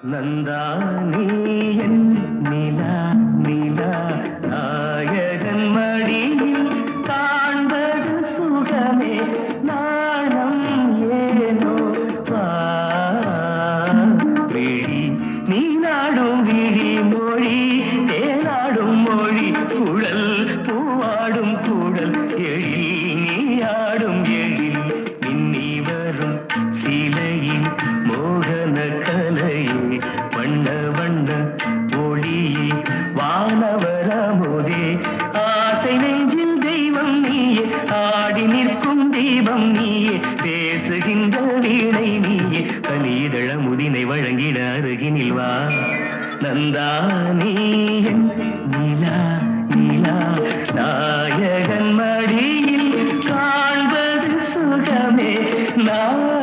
நந்தானி என் நிலா நிலா நாயகன் மடியில் காண்பது சுகமே நாணம் ஏனோ விழி நீ நாடும் விழி மொழி தேனாடும் மொழி குழல் பூவாடும் குழல் எழில் நீ ஆடும் எழில் இன்னி வரும் சிலையில் மோகன கலையே வண்ண வண்ண ஒளியே வானவரமுதே ஆசை நெஞ்சில் தெய்வம் நீயே ஆடி நிற்கும் தீபம் நீயே பேசுகின்ற வீணை நீயே கலிதழ முதினை வழங்கிட அருகினில் வா நந்தானி என் நிலா நிலா நாயகன் மடியில் காண்பது சுகமே நான்